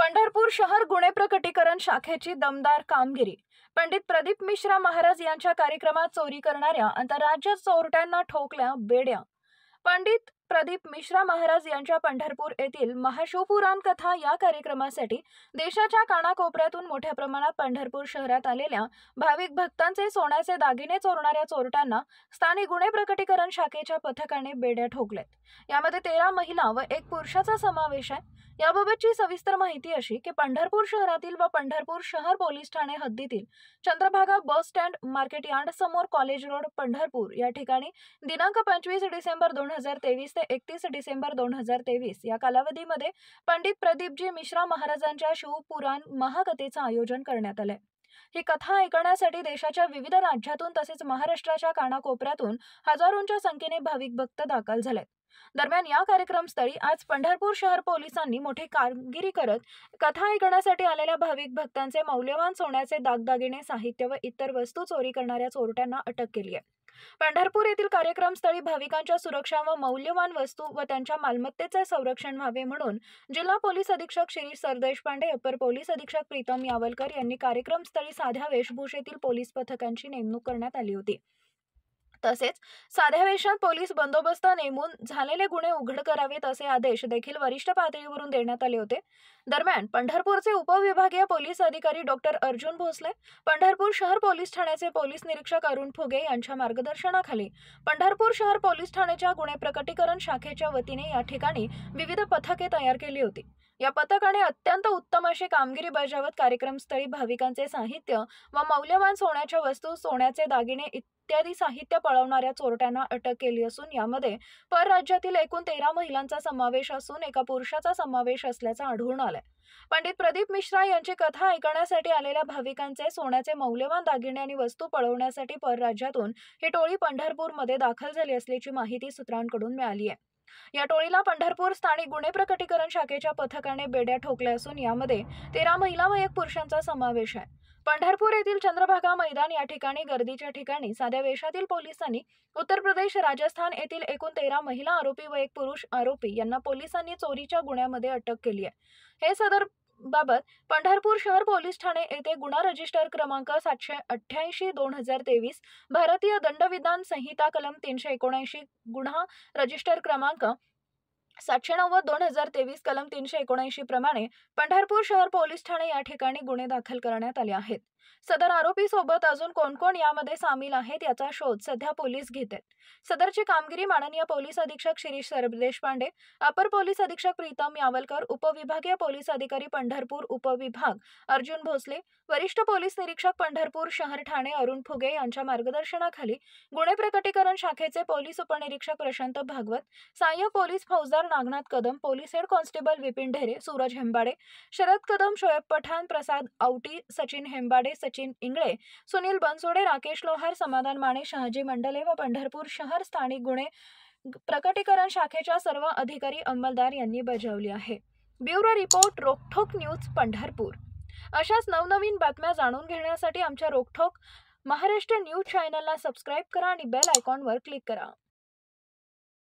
पंढरपूर शहर गुन्हे प्रकटीकरण शाखेची दमदार कामगिरी। पंडित प्रदीप मिश्रा महाराज यांच्या कार्यक्रमात चोरी करणाऱ्या आंतरराज्य चोरट्यांना ठोकल्या बेड्या। पंडित प्रदीप मिश्रा महाराज यांच्या पंढरपूर येथील महाशिवपुराण कथा या कार्यक्रमासाठी देशाच्या कानाकोपऱ्यातून मोठ्या प्रमाणात पंढरपूर शहरात आलेल्या भाविक भक्तांचे सोन्याचे दागिने चोरणाऱ्या चोरट्यांना स्थानिक गुन्हे प्रकटीकरण शाखेच्या पथकाने बेड्या ठोकल्यात। यामध्ये 13 महिला व 1 पुरुषाचा समावेश आहे। याबाबतची सविस्तर माहिती अशी की पंढरपूर शहरातील व पंढरपूर शहर पोलीस ठाणे हद्दीतील Chandrabhaga bus stand market yard समोर कॉलेज रोड पंढरपूर या ठिकाणी दिनांक 25 डिसेंबर 2023 ते 31 डिसेंबर 2023 या कालावधीमध्ये पंडित प्रदीपजी मिश्रा महाराजांच्या शिवपुराण महाकथेचे आयोजन करण्यात आले। ही कथा ऐकण्यासाठी देशाच्या विविध राज्यातून तसेच महाराष्ट्राच्या कानाकोपऱ्यातून हजारोंच्या संख्येने भाविक भक्त दाखल झाले। दरम्यान या कार्यक्रमस्थळी आज पंढरपूर शहर पोलिसांनी मोठी कामगिरी करत कथा ऐकण्यासाठी आलेल्या भाविक भक्तांचे मौल्यवान सोन्याचे दागदागिने साहित्य व इतर वस्तू चोरी करणाऱ्या चोरट्यांना अटक केली आहे। पंढरपूर येथील कार्यक्रमस्थळी भाविकांच्या सुरक्षा व मौल्यवान वस्तू व त्यांच्या मालमत्तेचे संरक्षण व्हावे म्हणून जिल्हा पोलीस अधीक्षक शिरीष सरदेशपांडे, अपर पोलीस अधीक्षक प्रीतम यावलकर यांनी कार्यक्रमस्थळी साध्या वेशभूषेतील पोलीस पथकांची नेमणूक करण्यात आली होती। तसेच साध्या वेशात पोलीस बंदोबस्त नेमून झालेले गुन्हे उघड करावेत असे आदेश देखील वरिष्ठ पातळीवरून देण्यात आले होते। दरम्यान पंढरपूरचे उपविभागीय पोलीस अधिकारी डॉक्टर अर्जुन भोसले, पंढरपूर शहर पोलीस ठाण्याचे पोलीस निरीक्षक अरुण फुगे यांच्या मार्गदर्शनाखाली पंढरपूर शहर पोलीस ठाण्याच्या गुन्हे प्रकटीकरण शाखेच्या वतीने या ठिकाणी विविध पथके तयार केली होती। या पथकाने अत्यंत उत्तम अशी कामगिरी बजावत कार्यक्रमस्थळी भाविकांचे साहित्य व मौल्यवान सोन्याच्या वस्तू, सोन्याचे दागिने इत्यादी साहित्य पळवणाऱ्या चोरट्यांना अटक केली असून यामध्ये परराज्यातील एकूण 13 महिलांचा समावेश असून 1 पुरुषाचा समावेश असल्याचं आढळून आलंय। पंडित प्रदीप मिश्रा यांची कथा ऐकण्यासाठी आलेल्या भाविकांचे सोन्याचे मौल्यवान दागिने आणि वस्तू पळवण्यासाठी परराज्यातून ही टोळी पंढरपूरमध्ये दाखल झाली असल्याची माहिती सूत्रांकडून मिळाली आहे। या टोळीला पंढरपूर स्थानिक गुन्हे प्रकटीकरण शाखेच्या पथकाने बेड्या ठोकल्या असून यामध्ये 13 महिला व 1 पुरुषांचा समावेश आहे। पंढरपूर येथील चंद्रभागा मैदान या ठिकाणी गर्दीच्या ठिकाणी साध्या वेशातील पोलिसांनी उत्तर प्रदेश, राजस्थान येथील एकूण 13 महिला आरोपी व 1 पुरुष आरोपी यांना पोलिसांनी चोरीच्या गुन्ह्यामध्ये अटक केली आहे। हे सदर बाबत पंढरपूर शहर पोलीस ठाणे येथे गुन्हा रजिस्टर क्रमांक 788/2023, भारतीय दंडविधान संहिता कलम 379, गुन्हा रजिस्टर क्रमांक 790/2023 कलम 379 प्रमाणे पंढरपूर शहर पोलीस ठाणे या ठिकाणी गुन्हे दाखल करण्यात आले आहेत। सदर आरोपी सोबत अजून कोण यामध्ये सामील आहेत याचा शोध सध्या पोलीस घेत आहेत। सदरची कामगिरी माननीय पोलीस अधीक्षक शिरीष सरदेशपांडे, अपर पोलीस अधीक्षक प्रीतम यावलकर, उपविभागीय पोलीस अधिकारी पंढरपूर उपविभाग अर्जुन भोसले, वरिष्ठ पोलीस निरीक्षक पंढरपूर शहर ठाणे अरुण फुगे यांच्या मार्गदर्शनाखाली गुन्हे प्रकटीकरण शाखेचे पोलीस उपनिरीक्षक प्रशांत भागवत, सहाय्यक पोलीस फौजदार Nagnath Kadam, police head constable Vipin Dhere, Suraj Hembade, Sharad Kadam, Shoaib Pathan, Prasad Awati, Sachin Hembade, Sachin Ingale, Sunil Bansode, Rakesh Lohar, Samadhan Mane, Shahaji मंडले व पंढरपूर शहर स्थानिक गुन्हे प्रकटीकरण शाखेच्या सर्व अधिकारी अंमलदार यांनी बजावली आहे। Bureau report, Rokthok news, Pandharpur. अशाच नवनवीन बातम्या जाणून घेण्यासाठी आमच्या रोकठोक महाराष्ट्र न्यूज चॅनलला सबस्क्राईब करा आणि बेल आयकॉनवर क्लिक करा।